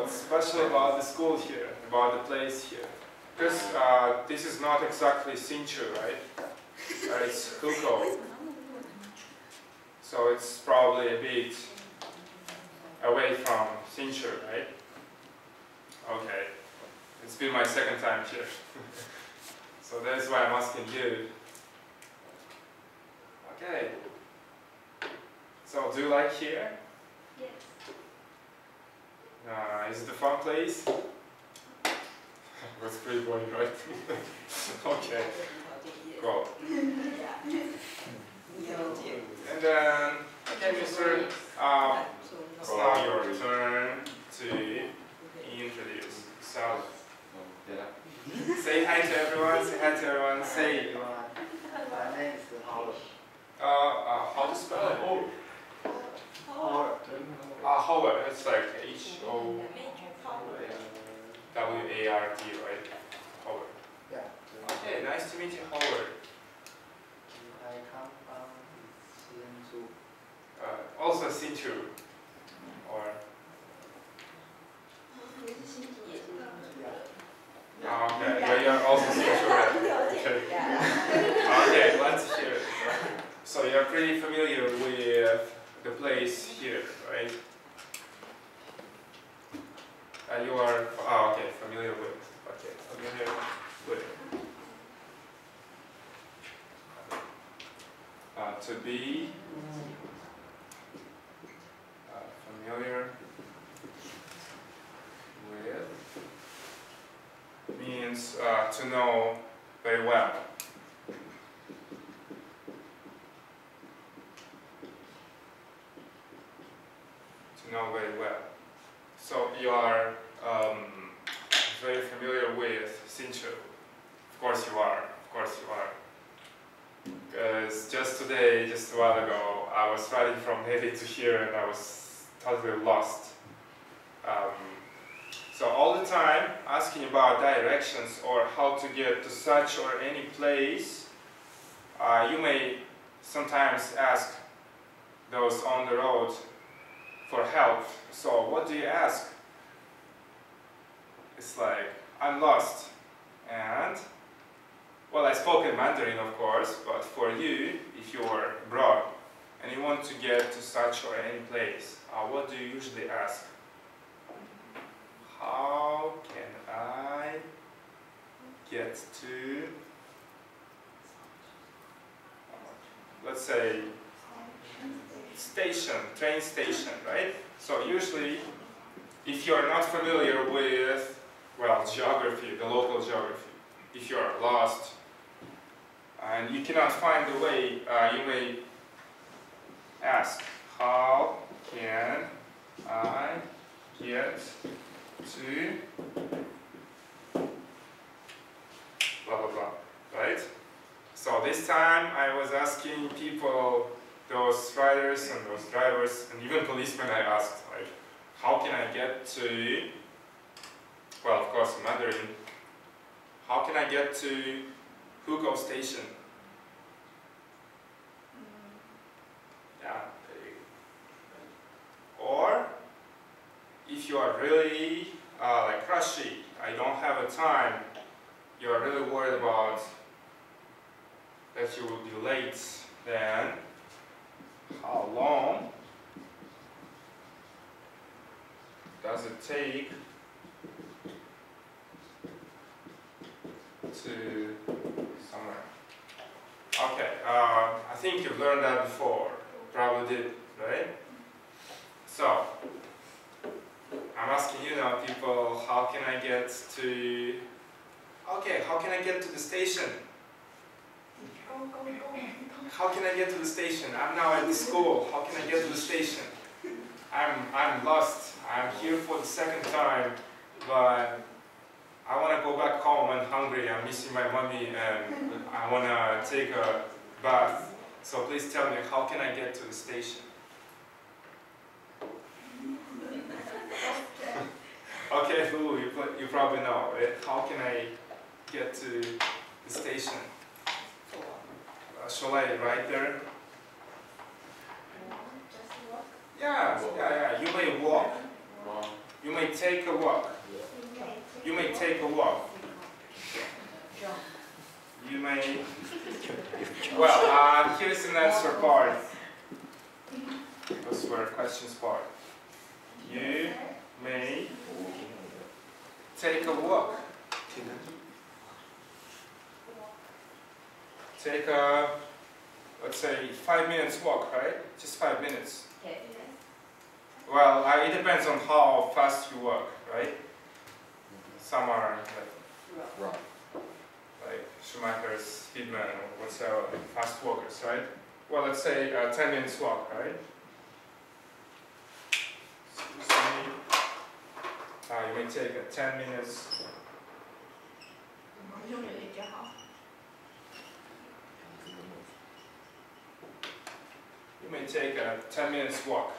what's special about the school here, about the place here? Because this is not exactly Sinchu, right? It's Hukou. So it's probably a bit away from Sinchu, right? Okay. It's been my second time here. So that's why I'm asking you. Okay. So do you like here? Yes. Is it a fun place? It's pretty boring, right? Okay. Cool. And then, okay, mister, it's now your turn to introduce yourself. Say hi to everyone, say hi to everyone, say... My name is Howard. How to spell it? Howard. Howard, it's like H-O... W-A-R-D, right? Howard. Yeah. Okay, nice to meet you, Howard. I come from Sinchu. Also Sinchu. Or... Okay, yeah, you're also Sinchu, right? Okay. Okay, glad to hear it. So you're pretty familiar with the place here, right? You are, okay, familiar with. Okay, familiar with. To be familiar with means to know very well. To know very well. So you are very familiar with Sinchu. Of course you are. Of course you are. Because just today, just a while ago, I was riding from Heavy to here and I was totally lost. So all the time, asking about directions or how to get to such or any place, you may sometimes ask those on the road for help. So what do you ask? It's like, I'm lost. And, well, I spoke in Mandarin, of course, but for you, if you're abroad and you want to get to such or any place, what do you usually ask? How can I get to, let's say, station, train station, right? So usually, if you're not familiar with, well, geography, the local geography, if you're lost and you cannot find the way, you may ask, how can I get to blah blah blah, right? So this time I was asking people, those riders and those drivers and even policemen, I asked, like, how can I get to, well, of course, Mandarin, how can I get to Hukou station? Yeah. Or, if you are really like rushy, I don't have a time, you are really worried about that you will be late, then how long does it take to somewhere? Okay, I think you've learned that before. Probably did, right? So, I'm asking you now, people, how can I get to... Okay, how can I get to the station? How can I get to the station? I'm now at the school. How can I get to the station? I'm lost. I'm here for the second time, but I want to go back home. I'm hungry. I'm missing my mommy, and I want to take a bath. So please tell me, how can I get to the station? Okay, Lulu, you probably know, right? How can I get to the station? Shall I write there? Yeah. You may walk. You may take a walk. You may take a walk. You may. Well, here's an answer part. Those were questions part. You may take a walk. Take a, let's say, 5 minutes walk, right? Just 5 minutes. Well, it depends on how fast you walk, right? Some are like Schumacher's, Speedman, or whatsoever, like fast walkers, right? Well, let's say 10 minutes walk, right? You may take a 10 minutes. You may take a 10 minutes walk.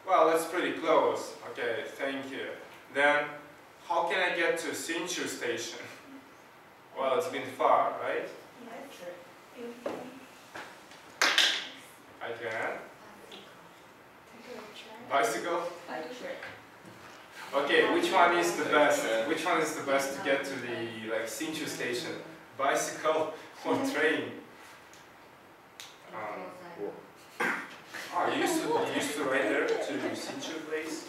Well, that's pretty close. Okay, thank you. Then, how can I get to Hsinchu station? Well, it's been far, right? I can. Bicycle? Okay, which one is the best? Which one is the best to get to the Hsinchu station? Bicycle or train? You used to ride there to Hsinchu place?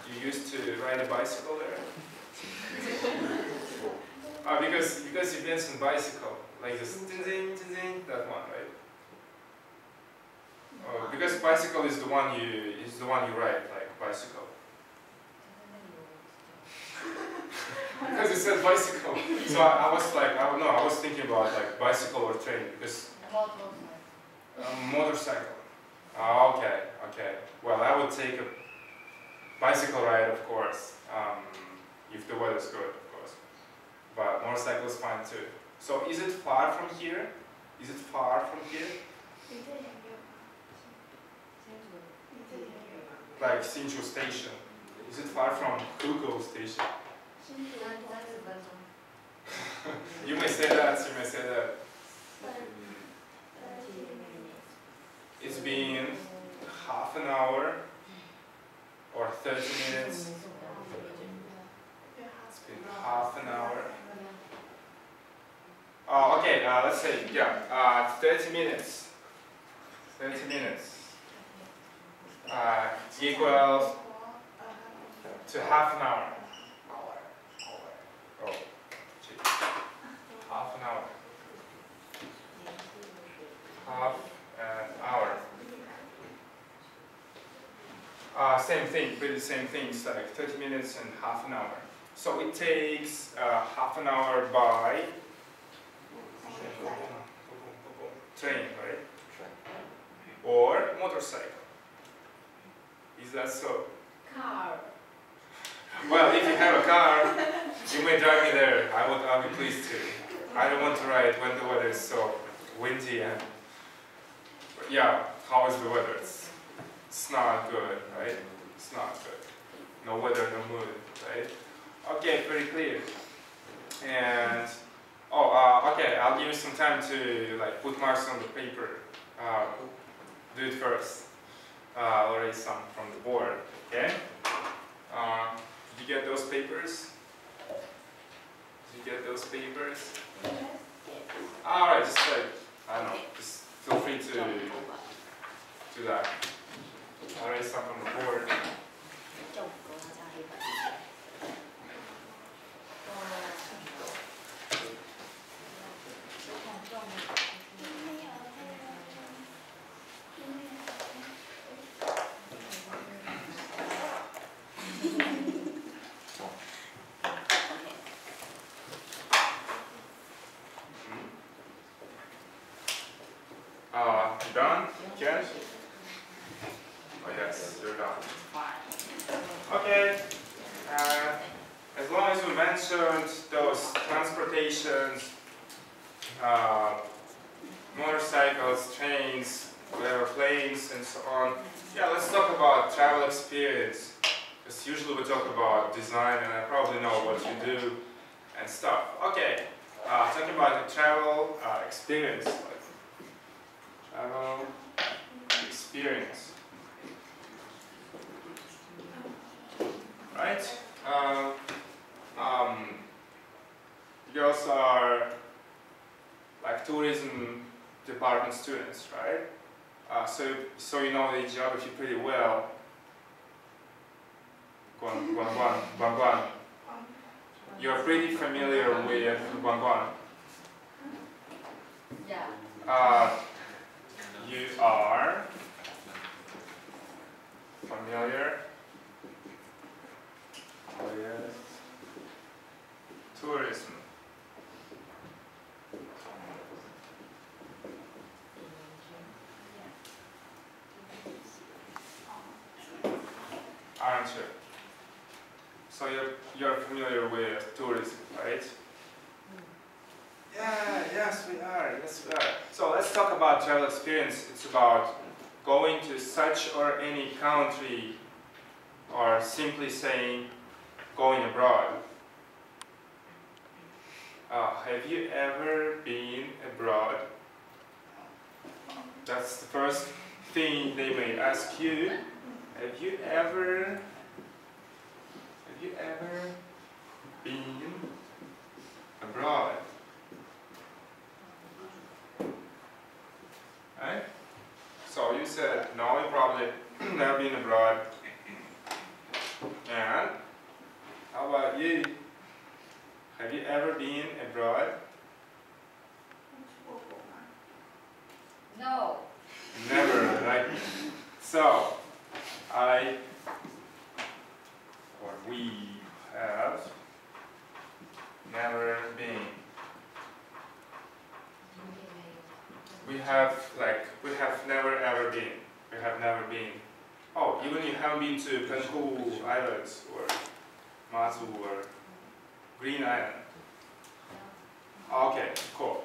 You used to ride a bicycle there? Because you mentioned bicycle, like this that one, right? Because bicycle is the one you ride, like bicycle. Because it said bicycle, so I was like, I was thinking about like bicycle or train because motorcycle. Okay. Well, I would take a bicycle ride, of course, if the weather's good, of course. But motorcycle is fine too. So, is it far from here? Is it far from here? Like Hsinchu station. Is it far from Google station? You may say that, It's been half an hour or 30 minutes. It's been half an hour. Okay, let's say, 30 minutes. 30 minutes equals to half an hour. Oh, gee. Half an hour. Half an hour. Same thing, pretty same things, like 30 minutes and half an hour. So it takes half an hour by train, right? Or motorcycle. Is that so? Car. Well, if you have a car, you may drive me there. I'll be pleased to. I don't want to ride when the weather is so windy and how is the weather? It's not good, right? It's not good. No weather, no mood, right? Okay, pretty clear. And okay, I'll give you some time to put marks on the paper. Do it first. I'll erase some from the board. Okay. Did you get those papers? All right, just I don't know, just feel free to do that. I'll erase some from the board. Done? Ken? Oh yes, you're done. Okay. As long as we mentioned those transportations, motorcycles, trains, airplanes, and so on. Yeah, let's talk about travel experience. Because usually we talk about design, and I probably know what you do and stuff. Okay. Talking about the travel experience. Travel experience. department students, right? So you know the geography pretty well. Guangguan. You're pretty familiar with Guangguan. Yeah. You are familiar with tourism. Aren't you? So you're familiar with tourism, right? Yeah, yes we are, yes we are. So let's talk about travel experience. It's about going to such or any country, or simply saying going abroad. Have you ever been abroad? That's the first thing they may ask you. Have you ever been abroad? Right? So you said no, you probably never been abroad. And how about you? Have you ever been abroad? No. Never, right? So we have never been. We have never ever been. We have never been. Oh, even you haven't been to Penhu Islands or Mazu or Green Island. Okay, cool.